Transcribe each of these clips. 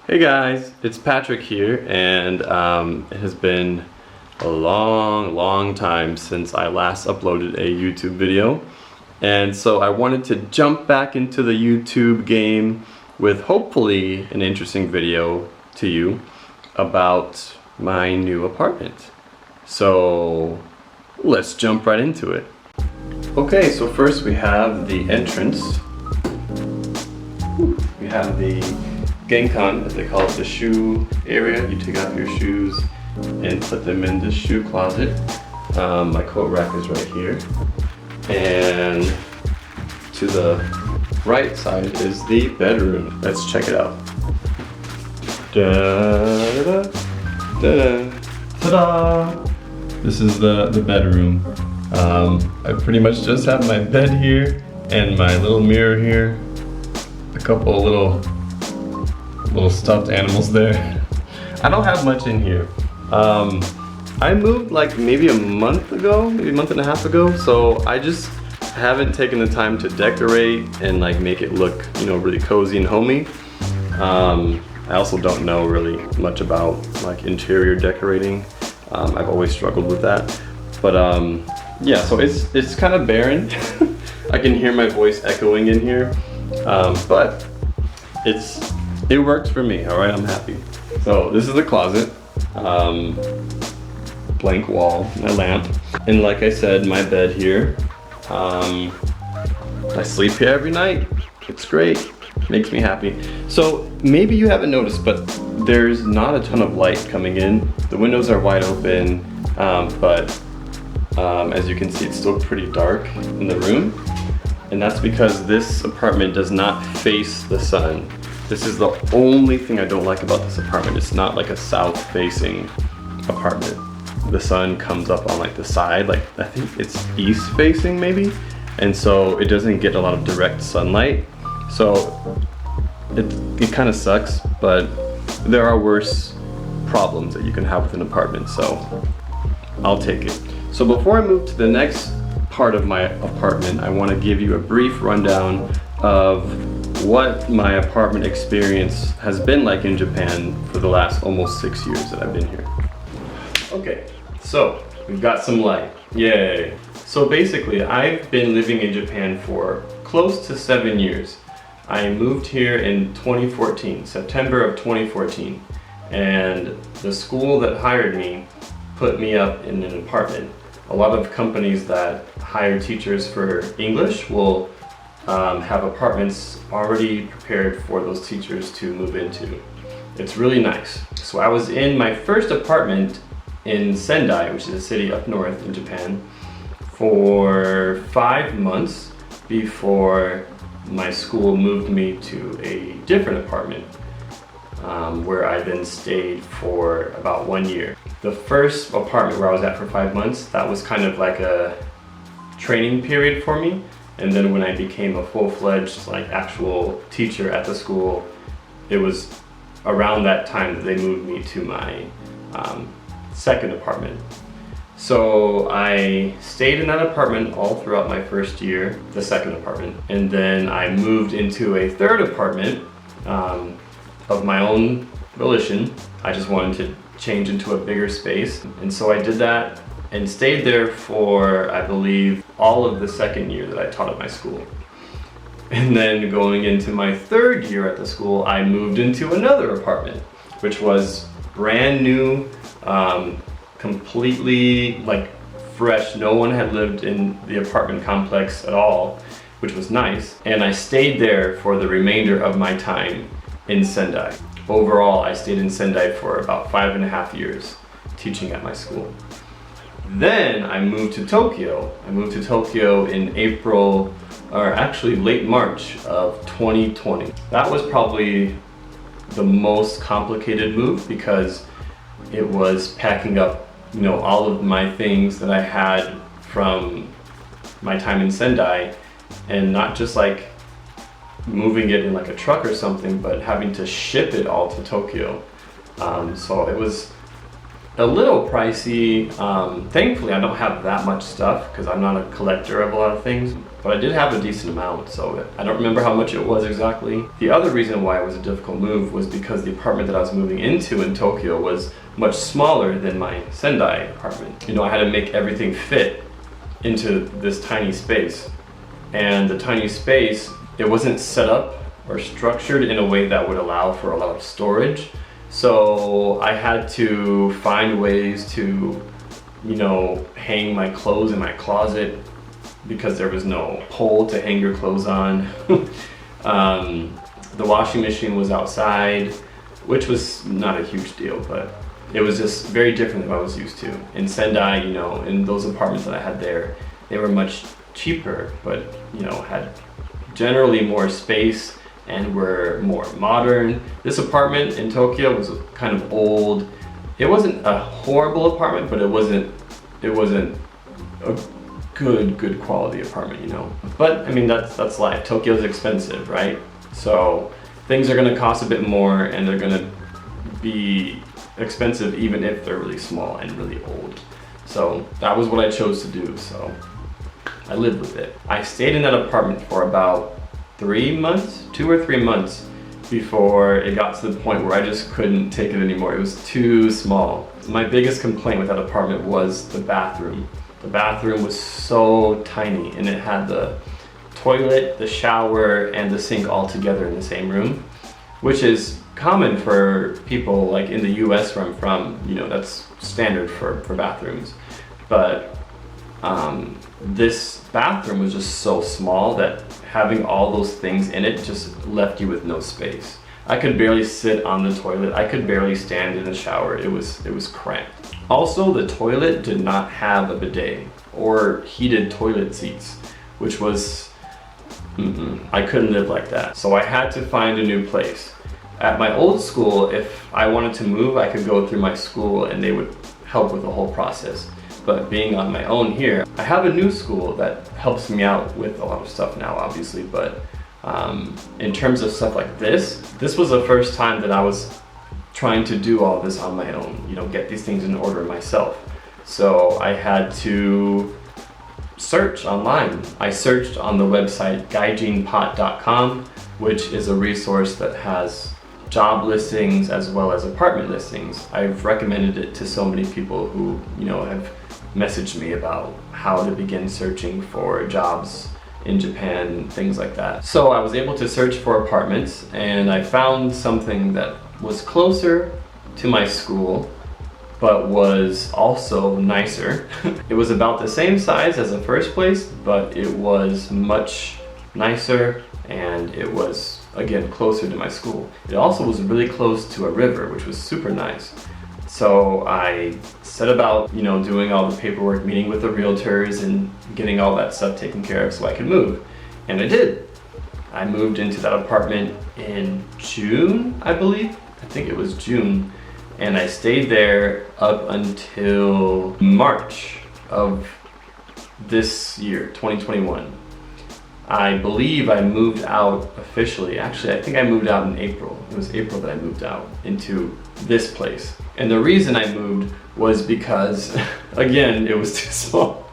Hey guys, it's Patrick here, and it has been a long time since I last uploaded a YouTube video, and so I wanted to jump back into the YouTube game with hopefully an interesting video to you about my new apartment. So let's jump right into it. Okay, so first we have the entrance. We have the Genkan, as they call it, the shoe area. You take off your shoes and put them in the shoe closet. My coat rack is right here. And to the right side is the bedroom. Let's check it out. Ta-da! This is the bedroom. I pretty much just have my bed here and my little mirror here. A couple little stuffed animals there. I don't have much in here. I moved like maybe a month ago, maybe a month and a half ago, so I just haven't taken the time to decorate and like make it look, you know, really cozy and homey. I also don't know really much about like interior decorating. I've always struggled with that. But yeah, so it's kind of barren. I can hear my voice echoing in here. But it works for me, all right, I'm happy. So this is the closet, blank wall, my lamp, and like I said, my bed here. I sleep here every night. It's great, makes me happy. So maybe you haven't noticed, but there's not a ton of light coming in. The windows are wide open, but as you can see, it's still pretty dark in the room. And that's because this apartment does not face the sun. This is the only thing I don't like about this apartment. It's not like a south-facing apartment. The sun comes up on like the side, like I think it's east-facing maybe, and so it doesn't get a lot of direct sunlight. So it kind of sucks, but there are worse problems that you can have with an apartment, so I'll take it. So before I move to the next part of my apartment, I want to give you a brief rundown of what my apartment experience has been like in Japan for the last almost 6 years that I've been here. Okay, so we've got some light, yay. So basically, I've been living in Japan for close to 7 years. I moved here in 2014, September of 2014, and the school that hired me put me up in an apartment. A lot of companies that hire teachers for English will have apartments already prepared for those teachers to move into. It's really nice. So I was in my first apartment in Sendai, which is a city up north in Japan, for 5 months before my school moved me to a different apartment, where I then stayed for about 1 year. The first apartment where I was at for 5 months, that was kind of like a training period for me. And then when I became a full-fledged like actual teacher at the school, it was around that time that they moved me to my second apartment. So I stayed in that apartment all throughout my first year, the second apartment. And then I moved into a third apartment of my own volition. I just wanted to change into a bigger space. And so I did that and stayed there for, I believe, all of the second year that I taught at my school. And then going into my third year at the school, I moved into another apartment, which was brand new, completely like fresh. No one had lived in the apartment complex at all, which was nice. And I stayed there for the remainder of my time in Sendai. Overall, I stayed in Sendai for about 5.5 years teaching at my school. Then I moved to Tokyo. I moved to Tokyo in April, or actually late March of 2020. That was probably the most complicated move because it was packing up, you know, all of my things that I had from my time in Sendai, and not just like moving it in like a truck or something, but having to ship it all to Tokyo. So it was a little pricey. Thankfully, I don't have that much stuff because I'm not a collector of a lot of things, but I did have a decent amount, so I don't remember how much it was exactly. The other reason why it was a difficult move was because the apartment that I was moving into in Tokyo was much smaller than my Sendai apartment. You know, I had to make everything fit into this tiny space, and the tiny space, it wasn't set up or structured in a way that would allow for a lot of storage. So I had to find ways to, you know, hang my clothes in my closet because there was no pole to hang your clothes on. The washing machine was outside, which was not a huge deal, but it was just very different than what I was used to. In Sendai, you know, in those apartments that I had there, they were much cheaper, but, you know, had generally more space and were more modern. This apartment in Tokyo was kind of old. It wasn't a horrible apartment, but it wasn't a good quality apartment, you know. But I mean, that's life. Tokyo's expensive, right? So things are gonna cost a bit more, and they're gonna be expensive even if they're really small and really old. So that was what I chose to do, so I lived with it. I stayed in that apartment for about 3 months, 2 or 3 months, before it got to the point where I just couldn't take it anymore. It was too small. My biggest complaint with that apartment was the bathroom. The bathroom was so tiny, and it had the toilet, the shower, and the sink all together in the same room, which is common for people like in the US where I'm from. You know, that's standard for bathrooms. But this bathroom was just so small that having all those things in it just left you with no space. I could barely sit on the toilet. I could barely stand in the shower. It was cramped. Also, the toilet did not have a bidet or heated toilet seats, which was, I couldn't live like that. So I had to find a new place. At my old school, if I wanted to move, I could go through my school and they would help with the whole process. But being on my own here, I have a new school that helps me out with a lot of stuff now, obviously, but in terms of stuff like this was the first time that I was trying to do all this on my own, you know, get these things in order myself. So I had to search online. I searched on the website gaijinpot.com, which is a resource that has job listings as well as apartment listings. I've recommended it to so many people who, you know, have messaged me about how to begin searching for jobs in Japan, things like that. So I was able to search for apartments, and I found something that was closer to my school, but was also nicer. It was about the same size as the first place, but it was much nicer, and it was, again, closer to my school. It also was really close to a river, which was super nice. So I set about, you know, doing all the paperwork, meeting with the realtors and getting all that stuff taken care of so I could move. And I did. I moved into that apartment in June, I believe. I think it was June. And I stayed there up until March of this year, 2021. I believe I moved out officially. Actually, I think I moved out in April. It was April that I moved out into this place. And the reason I moved was because, again, it was too small.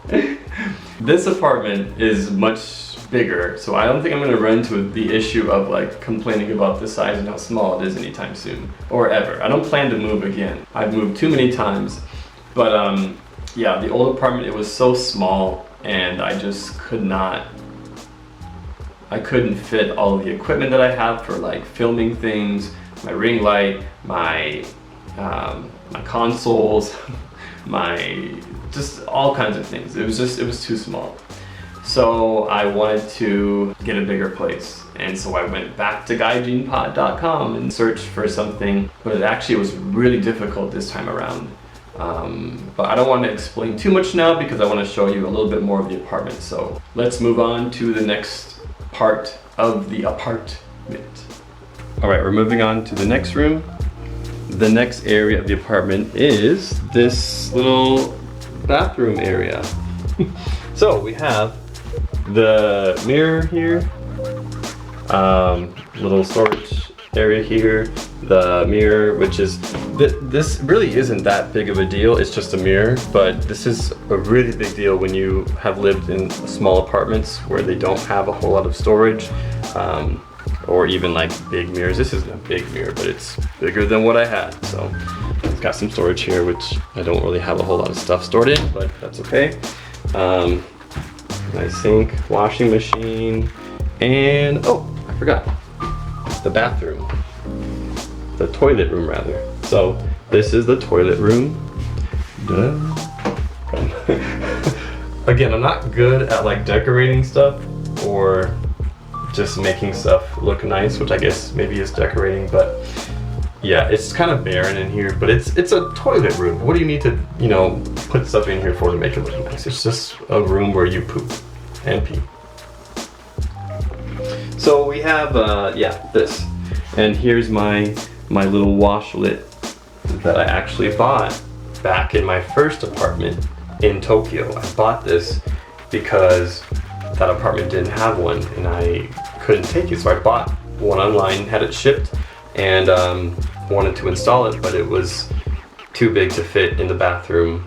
This apartment is much bigger, so I don't think I'm gonna run into the issue of like complaining about the size and how small it is anytime soon, or ever. I don't plan to move again. I've moved too many times, but yeah, the old apartment, it was so small, and I just I couldn't fit all of the equipment that I have for like filming things, my ring light, my consoles, just all kinds of things. It was too small. So I wanted to get a bigger place. And so I went back to gaijinpot.com and searched for something, but it actually was really difficult this time around. But I don't want to explain too much now because I want to show you a little bit more of the apartment. So let's move on to the next part of the apartment. All right, we're moving on to the next room. The next area of the apartment is this little bathroom area. So we have the mirror here, little storage area here, the mirror, which is, this really isn't that big of a deal. It's just a mirror, but this is a really big deal when you have lived in small apartments where they don't have a whole lot of storage, or even like big mirrors. This isn't a big mirror, but it's bigger than what I had. So it's got some storage here, which I don't really have a whole lot of stuff stored in, but that's okay. Nice sink, washing machine, and oh, I forgot, the bathroom. The toilet room rather. So this is the toilet room. Again, I'm not good at like decorating stuff or just making stuff look nice, which I guess maybe is decorating, but yeah, it's kind of barren in here, but it's a toilet room. What do you need to, you know, put stuff in here for to make it look nice? It's just a room where you poop and pee. So we have, yeah, this. And here's my little washlet that I actually bought back in my first apartment in Tokyo. I bought this because that apartment didn't have one and I couldn't take it, so I bought one online, had it shipped, and wanted to install it, but it was too big to fit in the bathroom.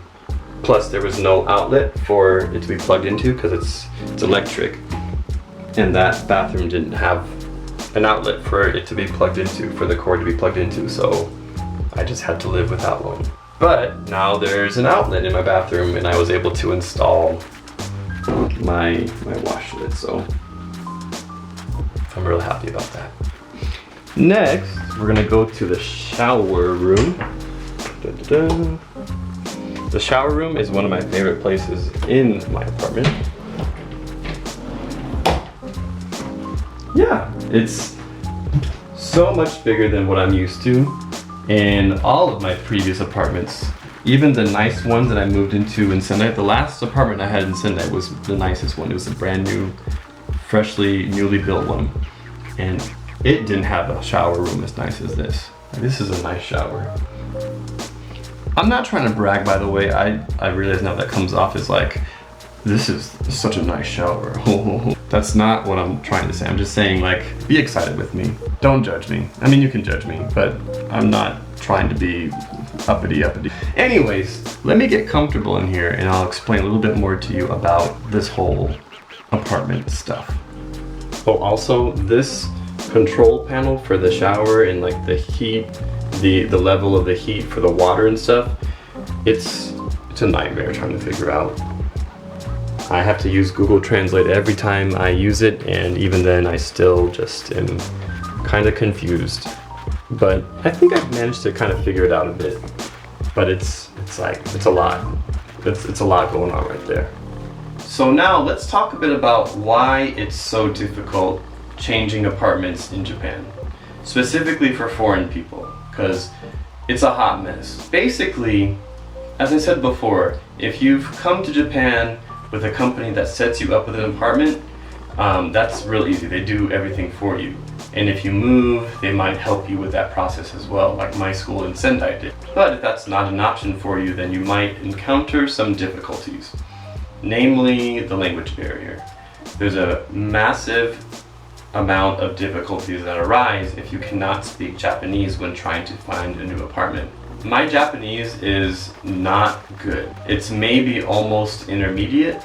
Plus there was no outlet for it to be plugged into because it's electric, and that bathroom didn't have an outlet for it to be plugged into, for the cord to be plugged into, so I just had to live without one. But now there's an outlet in my bathroom and I was able to install my washlet, so I'm really happy about that. Next, we're gonna go to the shower room. The shower room is one of my favorite places in my apartment. Yeah, it's so much bigger than what I'm used to. And all of my previous apartments, even the nice ones that I moved into in Sendai, the last apartment I had in Sendai was the nicest one. It was a brand new, freshly, newly built one. And it didn't have a shower room as nice as this. This is a nice shower. I'm not trying to brag, by the way. I realize now that comes off as like, this is such a nice shower. That's not what I'm trying to say. I'm just saying, like, be excited with me. Don't judge me. I mean, you can judge me, but I'm not trying to be uppity. Anyways, let me get comfortable in here and I'll explain a little bit more to you about this whole apartment stuff. Oh, also, this control panel for the shower and like the heat, the level of the heat for the water and stuff, it's a nightmare trying to figure out. I have to use Google Translate every time I use it, and even then I still just am kind of confused. But I think I've managed to kind of figure it out a bit. But it's a lot. It's a lot going on right there. So now let's talk a bit about why it's so difficult changing apartments in Japan, specifically for foreign people, because it's a hot mess. Basically, as I said before, if you've come to Japan with a company that sets you up with an apartment, that's real easy. They do everything for you. And if you move, they might help you with that process as well, like my school in Sendai did. But if that's not an option for you, then you might encounter some difficulties, namely the language barrier. There's a massive amount of difficulties that arise if you cannot speak Japanese when trying to find a new apartment. My Japanese is not good. It's maybe almost intermediate,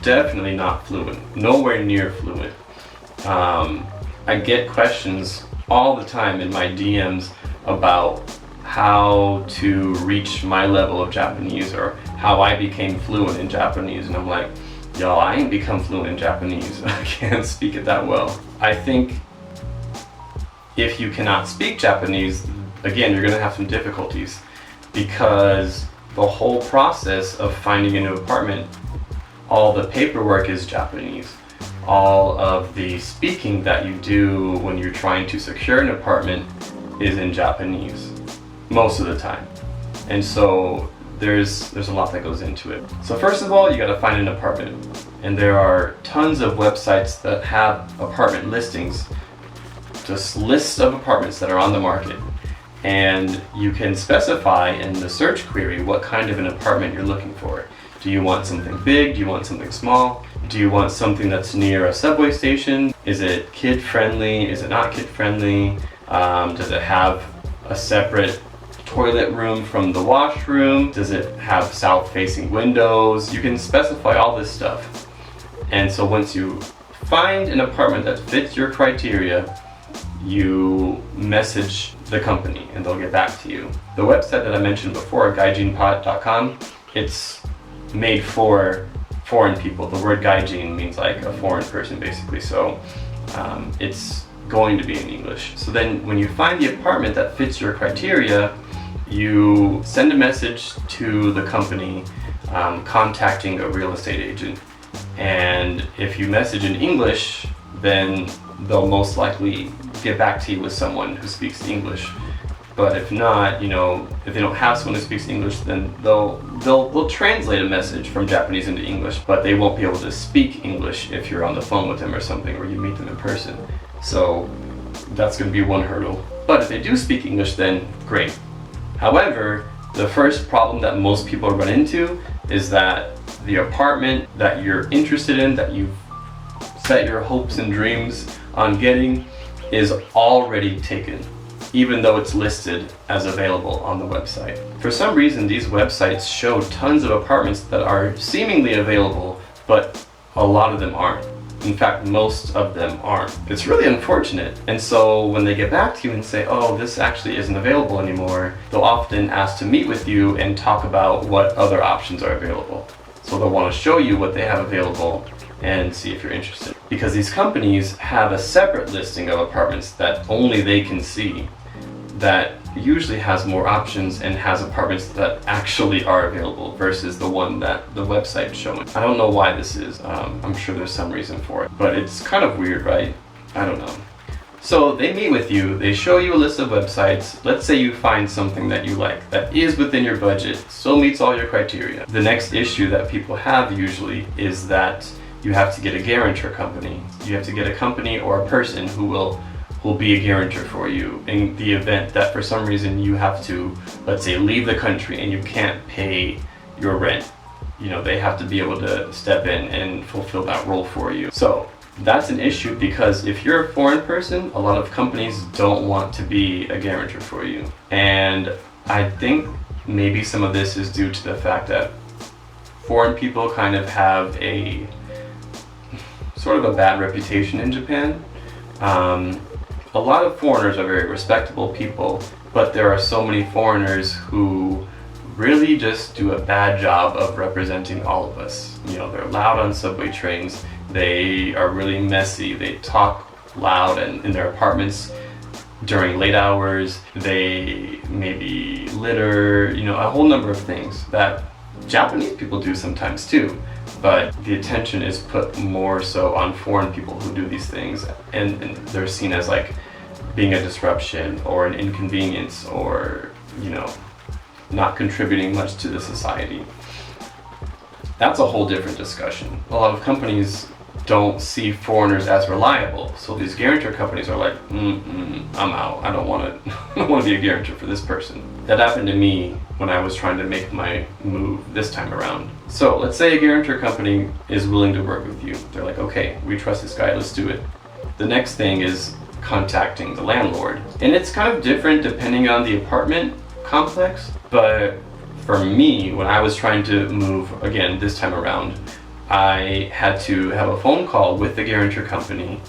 definitely not fluent, nowhere near fluent. I get questions all the time in my DMs about how to reach my level of Japanese or how I became fluent in Japanese, and I'm like, yo, I ain't become fluent in Japanese. I can't speak it that well. I think if you cannot speak Japanese, again, you're gonna have some difficulties because the whole process of finding a new apartment, all the paperwork is Japanese. All of the speaking that you do when you're trying to secure an apartment is in Japanese, most of the time. And so there's a lot that goes into it. So first of all, you gotta find an apartment. And there are tons of websites that have apartment listings, just lists of apartments that are on the market. And you can specify in the search query what kind of an apartment you're looking for. Do you want something big? Do you want something small? Do you want something that's near a subway station? Is it kid friendly? Is it not kid friendly? Does it have a separate toilet room from the washroom? Does it have south-facing windows? You can specify all this stuff. And so once you find an apartment that fits your criteria, you message the company and they'll get back to you. The website that I mentioned before, gaijianpot.com, it's made for foreign people. The word gaijin means like a foreign person basically, so it's going to be in English. So then when you find the apartment that fits your criteria, you send a message to the company contacting a real estate agent. And if you message in English, then they'll most likely get back to you with someone who speaks English. But if not, if they don't have someone who speaks English, then they'll translate a message from Japanese into English, but they won't be able to speak English if you're on the phone with them or something, or you meet them in person. So that's going to be one hurdle. But if they do speak English, then great. However, the first problem that most people run into is that the apartment that you're interested in, that you've set your hopes and dreams on getting, is already taken, even though it's listed as available on the website. For some reason, these websites show tons of apartments that are seemingly available, but a lot of them aren't. In fact, most of them aren't. It's really unfortunate. And so when they get back to you and say, oh, this actually isn't available anymore, they'll often ask to meet with you and talk about what other options are available. So they'll want to show you what they have available and see if you're interested. Because these companies have a separate listing of apartments that only they can see, that usually has more options and has apartments that actually are available versus the one that the website's showing. I don't know why this is. I'm sure there's some reason for it, but it's kind of weird, right? I don't know. So they meet with you, they show you a list of websites. Let's say you find something that you like, that is within your budget, still meets all your criteria. The next issue that people have usually is that you have to get a guarantor company. You have to get a company or a person who will be a guarantor for you in the event that for some reason you have to, let's say, leave the country and you can't pay your rent. They have to be able to step in and fulfill that role for you. So that's an issue, because if you're a foreign person, a lot of companies don't want to be a guarantor for you. And I think maybe some of this is due to the fact that foreign people kind of have a sort of a bad reputation in Japan. A lot of foreigners are very respectable people, but there are so many foreigners who really just do a bad job of representing all of us. They're loud on subway trains, they are really messy, they talk loud and in their apartments during late hours, they maybe litter, a whole number of things that Japanese people do sometimes too. But the attention is put more so on foreign people who do these things, and they're seen as like being a disruption or an inconvenience, or not contributing much to the society. That's a whole different discussion. A lot of companies don't see foreigners as reliable, so these guarantor companies are like, I'm out. I don't want to be a guarantor for this person. That happened to me when I was trying to make my move this time around. So let's say a guarantor company is willing to work with you. They're like, okay, we trust this guy, let's do it. The next thing is contacting the landlord. And it's kind of different depending on the apartment complex, but for me, when I was trying to move again this time around, I had to have a phone call with the guarantor company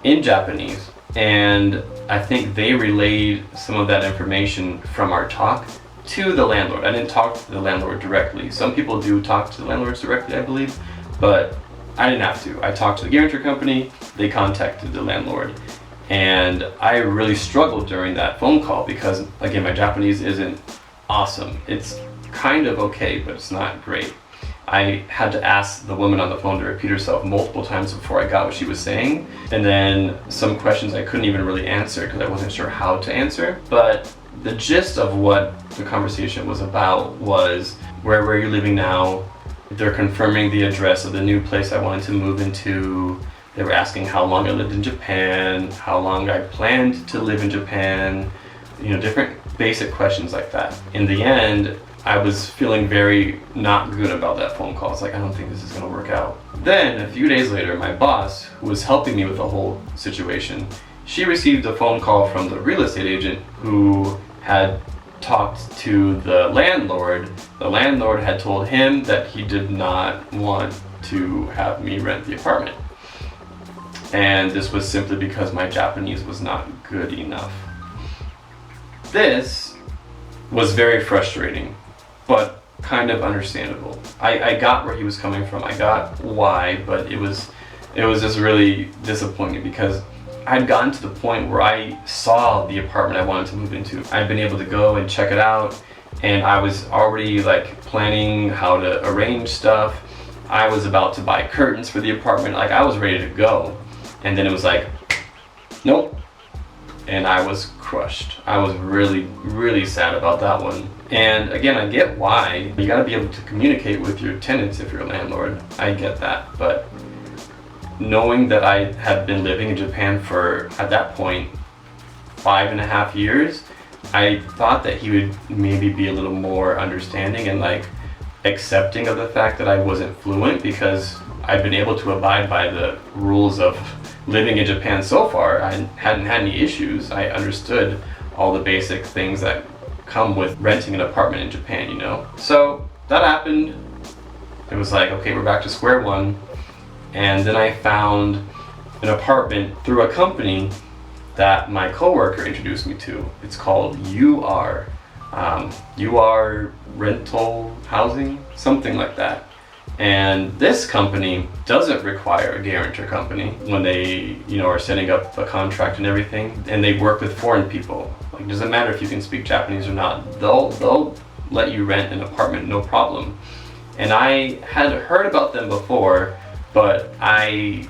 in Japanese, and I think they relayed some of that information from our talk to the landlord. I didn't talk to the landlord directly. Some people do talk to the landlords directly, I believe, but I didn't have to. I talked to the guarantor company, they contacted the landlord, and I really struggled during that phone call because, again, my Japanese isn't awesome. It's kind of okay, but it's not great. I had to ask the woman on the phone to repeat herself multiple times before I got what she was saying. And then some questions I couldn't even really answer because I wasn't sure how to answer. But the gist of what the conversation was about was, where are you living now? They're confirming the address of the new place I wanted to move into. They were asking how long I lived in Japan, how long I planned to live in Japan, different basic questions like that. In the end, I was feeling very not good about that phone call. It's like, I don't think this is gonna work out. Then a few days later, my boss, who was helping me with the whole situation, she received a phone call from the real estate agent who had talked to the landlord had told him that he did not want to have me rent the apartment. And this was simply because my Japanese was not good enough. This was very frustrating, but kind of understandable. I got where he was coming from. I got why, but it was just really disappointing because I'd gotten to the point where I saw the apartment I wanted to move into. I'd been able to go and check it out, and I was already like planning how to arrange stuff. I was about to buy curtains for the apartment. Like, I was ready to go. And then it was like, nope. And I was crushed. I was really, really sad about that one. And again, I get why. You gotta be able to communicate with your tenants if you're a landlord. I get that. But knowing that I had been living in Japan for, at that point, 5.5 years, I thought that he would maybe be a little more understanding and like accepting of the fact that I wasn't fluent, because I'd been able to abide by the rules of living in Japan so far. I hadn't had any issues. I understood all the basic things that come with renting an apartment in Japan, you know? So that happened. It was like, okay, we're back to square one. And then I found an apartment through a company that my coworker introduced me to. It's called UR. UR Rental Housing, something like that. And this company doesn't require a guarantor company when they, are setting up a contract and everything. And they work with foreign people. Like, it doesn't matter if you can speak Japanese or not. They'll let you rent an apartment, no problem. And I had heard about them before, but I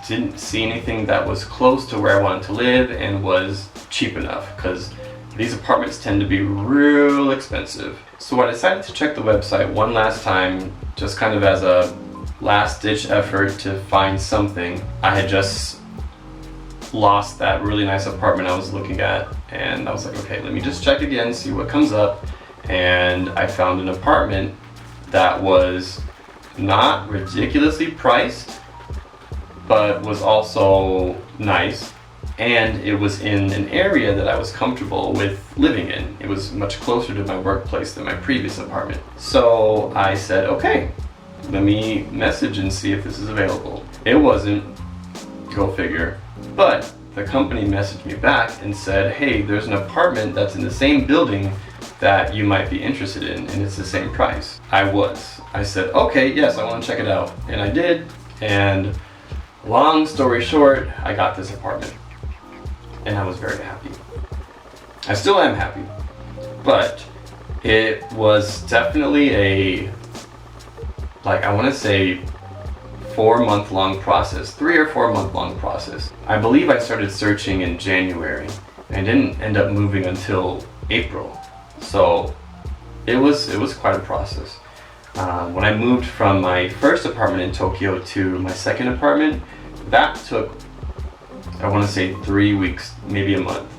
didn't see anything that was close to where I wanted to live and was cheap enough, because these apartments tend to be real expensive. So I decided to check the website one last time, just kind of as a last-ditch effort to find something. I had just lost that really nice apartment I was looking at, and I was like, okay, let me just check again, see what comes up. And I found an apartment that was not ridiculously priced, but was also nice. And it was in an area that I was comfortable with living in. It was much closer to my workplace than my previous apartment. So I said, okay, let me message and see if this is available. It wasn't, go figure. But the company messaged me back and said, hey, there's an apartment that's in the same building that you might be interested in, and it's the same price. I said, okay, yes, I want to check it out. And I did, and long story short, I got this apartment. And I was very happy. I still am happy. But it was definitely I want to say 4-month-long process, 3 or 4 month long process. I believe I started searching in January and didn't end up moving until April. So it was quite a process. When I moved from my first apartment in Tokyo to my second apartment, that took, I want to say 3 weeks, maybe a month.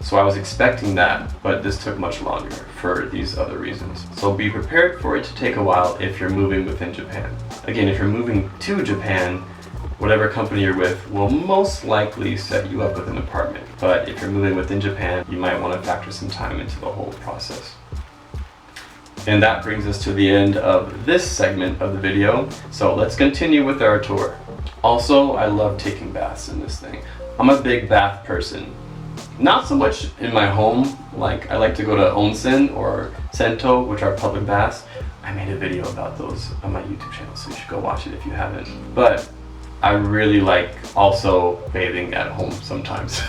So I was expecting that, but this took much longer for these other reasons. So be prepared for it to take a while if you're moving within Japan. Again, if you're moving to Japan, whatever company you're with will most likely set you up with an apartment. But if you're moving within Japan, you might want to factor some time into the whole process. And that brings us to the end of this segment of the video. So let's continue with our tour. Also, I love taking baths in this thing. I'm a big bath person. Not so much in my home, like I like to go to onsen or sento, which are public baths. I made a video about those on my YouTube channel, so you should go watch it if you haven't. But I really like also bathing at home sometimes.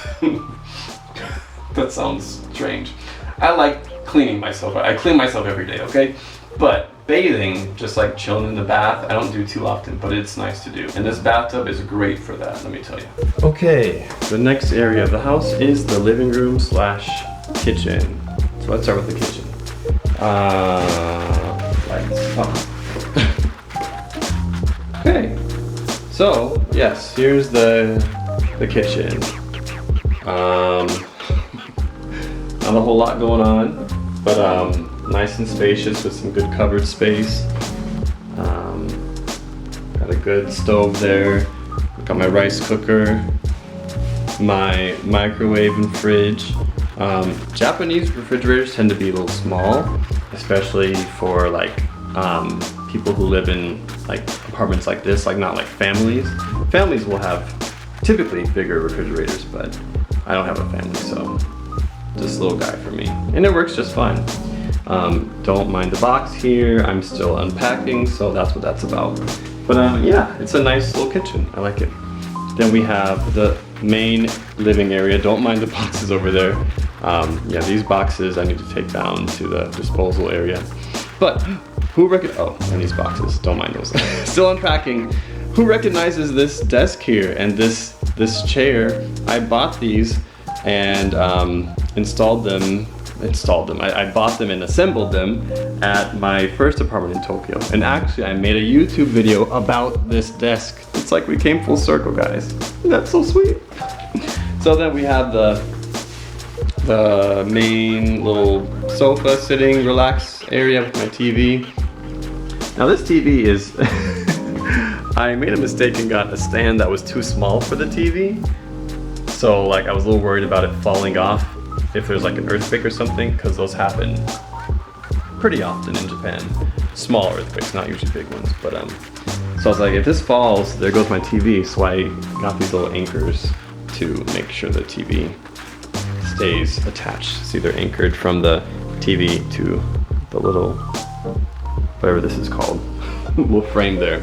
That sounds strange. I like cleaning myself. I clean myself every day, okay? But bathing, just like chilling in the bath, I don't do too often, but it's nice to do. And this bathtub is great for that, let me tell you. Okay, the next area of the house is the living room / kitchen. So let's start with the kitchen. Lights off. Okay, so yes, here's the kitchen. Not a whole lot going on, but nice and spacious with some good covered space. Got a good stove there. Got my rice cooker, my microwave and fridge. Japanese refrigerators tend to be a little small, especially for like people who live in like apartments like this, like not like families. Families will have typically bigger refrigerators, but I don't have a family, so this little guy for me. And it works just fine. Don't mind the box here. I'm still unpacking, so that's what that's about. But yeah, it's a nice little kitchen. I like it. Then we have the main living area. Don't mind the boxes over there. Yeah, these boxes I need to take down to the disposal area. But and these boxes, don't mind those. Still unpacking. Who recognizes this desk here and this chair? I bought these and installed them. I bought them and assembled them at my first apartment in Tokyo. And actually, I made a YouTube video about this desk. It's like we came full circle, guys. That's so sweet. So then we have the main little sofa sitting relax area with my TV. Now this TV is, I made a mistake and got a stand that was too small for the TV. So like I was a little worried about it falling off if there's like an earthquake or something, because those happen pretty often in Japan. Small earthquakes, not usually big ones, but so I was like, if this falls, there goes my TV. So I got these little anchors to make sure the TV stays attached. It's either anchored from the TV to the little, whatever this is called, little frame there.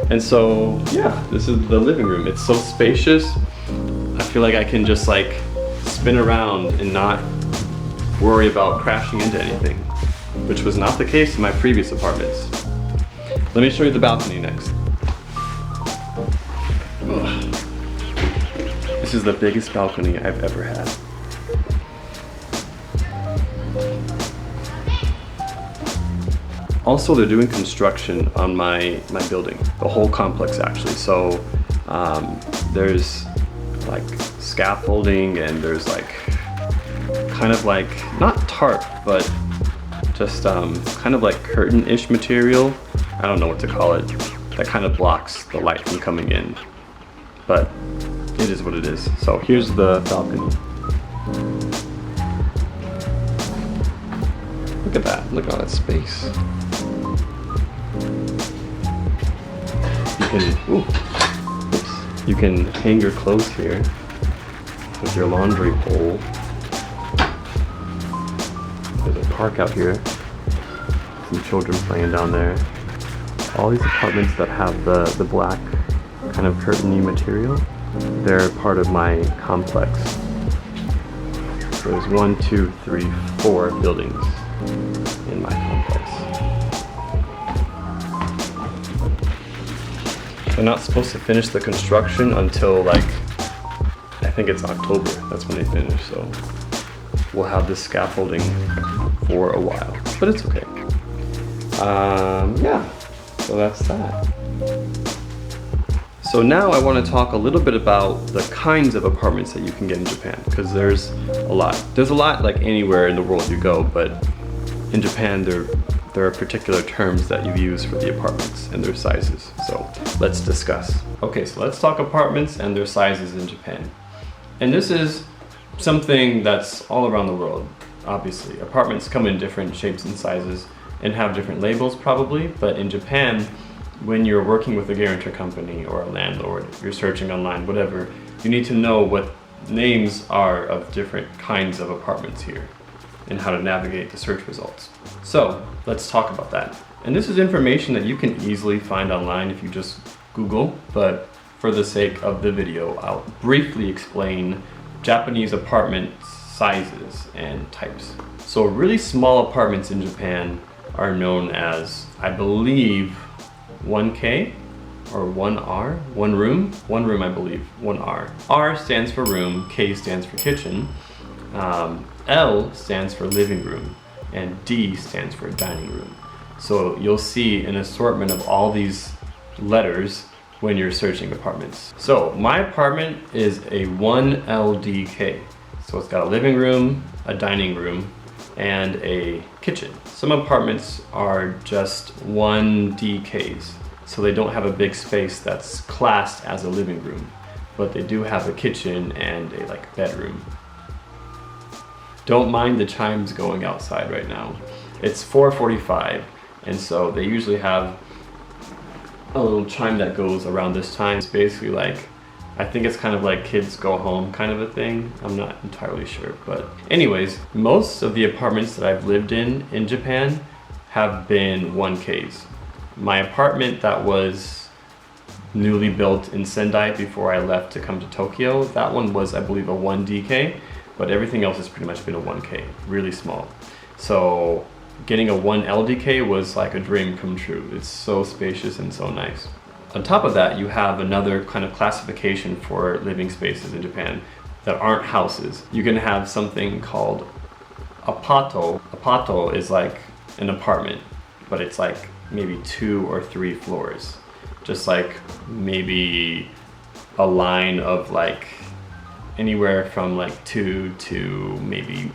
And so, yeah, this is the living room. It's so spacious. I feel like I can just like spin around and not worry about crashing into anything, which was not the case in my previous apartments. Let me show you the balcony next. Ugh. This is the biggest balcony I've ever had. Also, they're doing construction on my building, the whole complex actually. So there's like scaffolding and there's like kind of like, not tarp, but just kind of like curtain-ish material. I don't know what to call it. That kind of blocks the light from coming in. But it is what it is. So here's the balcony. Look at that. Look at all that space. You can hang your clothes here with your laundry pole. There's a park out here. Some children playing down there. All these apartments that have the black kind of curtainy material, they're part of my complex. So there's 1, 2, 3, 4 buildings in my complex. They're not supposed to finish the construction until like, I think it's October. That's when they finish, so we'll have this scaffolding for a while, but it's okay. Yeah, so that's that. So now I want to talk a little bit about the kinds of apartments that you can get in Japan, because there's a lot. There's a lot like anywhere in the world you go, but in Japan there are particular terms that you use for the apartments and their sizes. So let's discuss. Okay, so let's talk apartments and their sizes in Japan. And this is something that's all around the world, obviously. Apartments come in different shapes and sizes and have different labels probably, but in Japan, when you're working with a guarantor company or a landlord, you're searching online, whatever, you need to know what names are of different kinds of apartments here and how to navigate the search results. So let's talk about that. And this is information that you can easily find online if you just Google, but for the sake of the video, I'll briefly explain Japanese apartment sizes and types. So really small apartments in Japan are known as, I believe, 1K or 1R, one room I believe, 1R. R stands for room, K stands for kitchen, L stands for living room, and D stands for dining room. So you'll see an assortment of all these letters when you're searching apartments. So my apartment is a 1LDK. So it's got a living room, a dining room, and a kitchen. Some apartments are just 1DKs, so they don't have a big space that's classed as a living room, but they do have a kitchen and a like bedroom. don't mind the chimes going outside right now. It's 4:45, and so they usually have a little chime that goes around this time. It's basically like, I think it's kind of like kids go home kind of a thing. I'm not entirely sure, but anyways, most of the apartments that I've lived in Japan have been 1Ks. My apartment that was newly built in Sendai before I left to come to Tokyo, that one was, I believe, a 1DK, but everything else has pretty much been a 1K, really small. So getting a 1LDK was like a dream come true. It's so spacious and so nice. On top of that, you have another kind of classification for living spaces in Japan that aren't houses. You can have something called apato. Apato is like an apartment, but it's like maybe 2 or 3 floors. Just like maybe a line of like anywhere from like 2 to maybe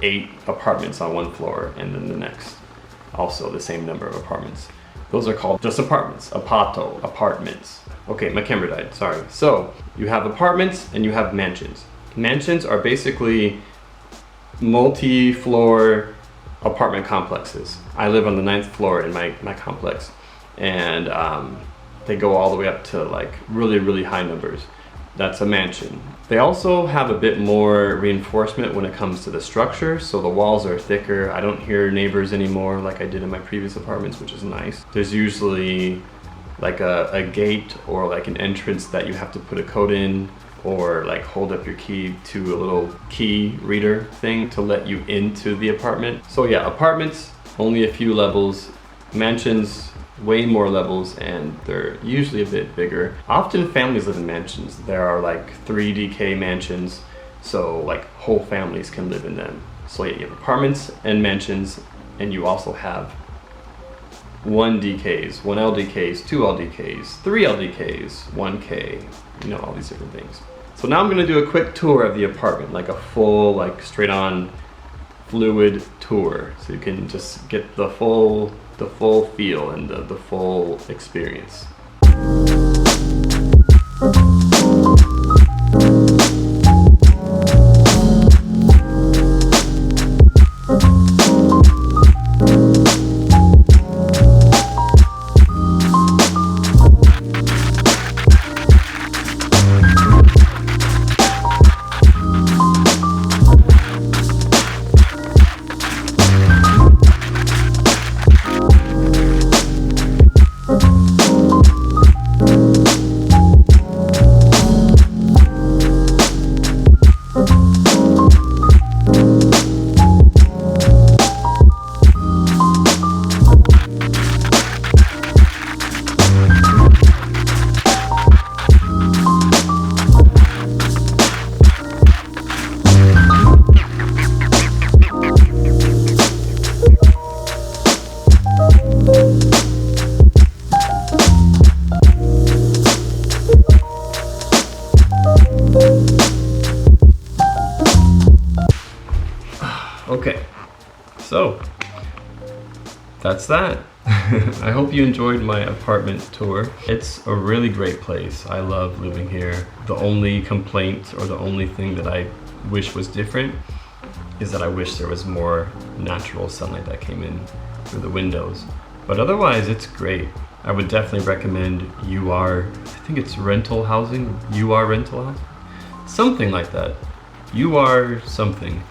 8 apartments on one floor, and then the next also the same number of apartments. Those are called just apartments, apato, apartments. Okay, my camera died, sorry. So you have apartments and you have mansions. Mansions are basically multi-floor apartment complexes. I live on the 9th floor in my complex, and they go all the way up to like really, really high numbers. That's a mansion. They also have a bit more reinforcement when it comes to the structure, so the walls are thicker. I don't hear neighbors anymore like I did in my previous apartments, which is nice. There's usually like a gate or like an entrance that you have to put a code in, or like hold up your key to a little key reader thing to let you into the apartment. So yeah, apartments, only a few levels. Mansions, way more levels, and they're usually a bit bigger. Often families live in mansions. There are like 3DK mansions, so like whole families can live in them. So yeah, you have apartments and mansions, and you also have 1DKs, 1LDKs, 2LDKs, 3LDKs, 1K, you know, all these different things. So now I'm gonna do a quick tour of the apartment, like a full, like straight on fluid tour, so you can just get the full feel and the full experience. Okay, so that's that. I hope you enjoyed my apartment tour. It's a really great place. I love living here. The only complaint, or the only thing that I wish was different, is that I wish there was more natural sunlight that came in through the windows. But otherwise, it's great. I would definitely recommend I think it's rental housing, rental housing? Something like that. Something.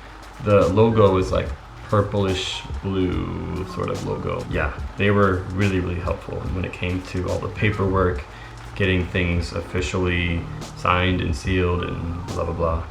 The logo is like purplish blue sort of logo. Yeah, they were really, really helpful when it came to all the paperwork, getting things officially signed and sealed and blah, blah, blah.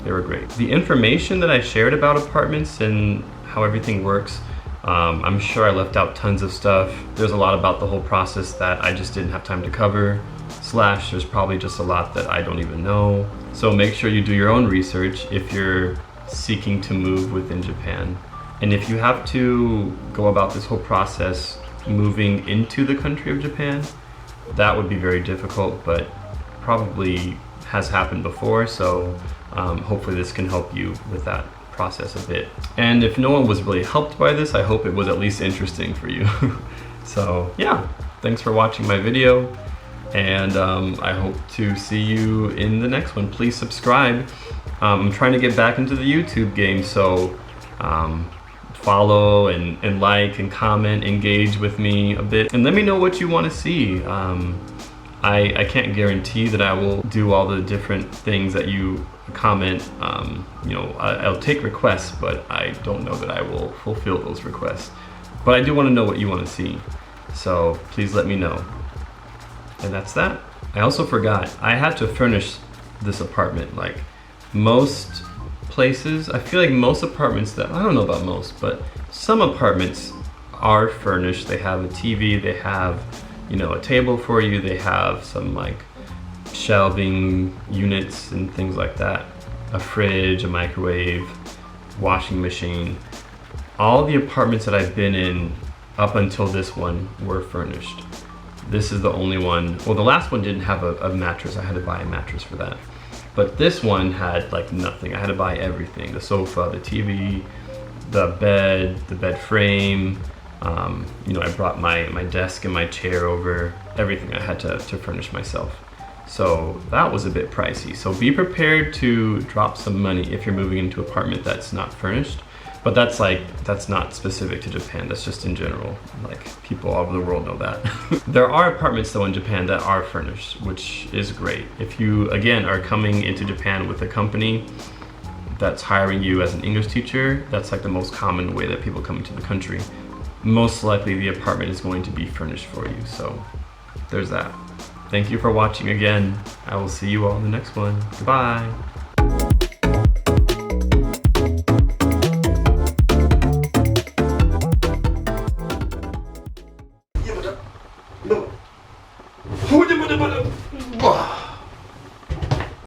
They were great. The information that I shared about apartments and how everything works, I'm sure I left out tons of stuff. There's a lot about the whole process that I just didn't have time to cover, / there's probably just a lot that I don't even know. So make sure you do your own research if you're seeking to move within Japan. And if you have to go about this whole process moving into the country of Japan, that would be very difficult, but probably has happened before, so hopefully this can help you with that process a bit. And if no one was really helped by this, I hope it was at least interesting for you. So yeah, thanks for watching my video, and I hope to see you in the next one. Please subscribe I'm trying to get back into the YouTube game, so follow and like and comment, engage with me a bit, and let me know what you want to see. I can't guarantee that I will do all the different things that you comment. You know, I'll take requests, but I don't know that I will fulfill those requests. But I do want to know what you want to see, so please let me know. And that's that. I also forgot, I had to furnish this apartment. Like most places, I feel like most apartments that, I don't know about most, but some apartments are furnished. They have a TV, they have, you know, a table for you, they have some like shelving units and things like that, a fridge, a microwave, washing machine. All the apartments that I've been in up until this one were furnished. This is the only one, well, the last one didn't have a mattress. I had to buy a mattress for that. But this one had like nothing. I had to buy everything: the sofa, the TV, the bed frame. You know, I brought my desk and my chair over. Everything I had to furnish myself. So that was a bit pricey. So be prepared to drop some money if you're moving into an apartment that's not furnished. But that's not specific to Japan. That's just in general. Like, people all over the world know that. There are apartments though in Japan that are furnished, which is great. If you, again, are coming into Japan with a company that's hiring you as an English teacher, that's like the most common way that people come into the country. Most likely the apartment is going to be furnished for you. So there's that. Thank you for watching again. I will see you all in the next one. Goodbye.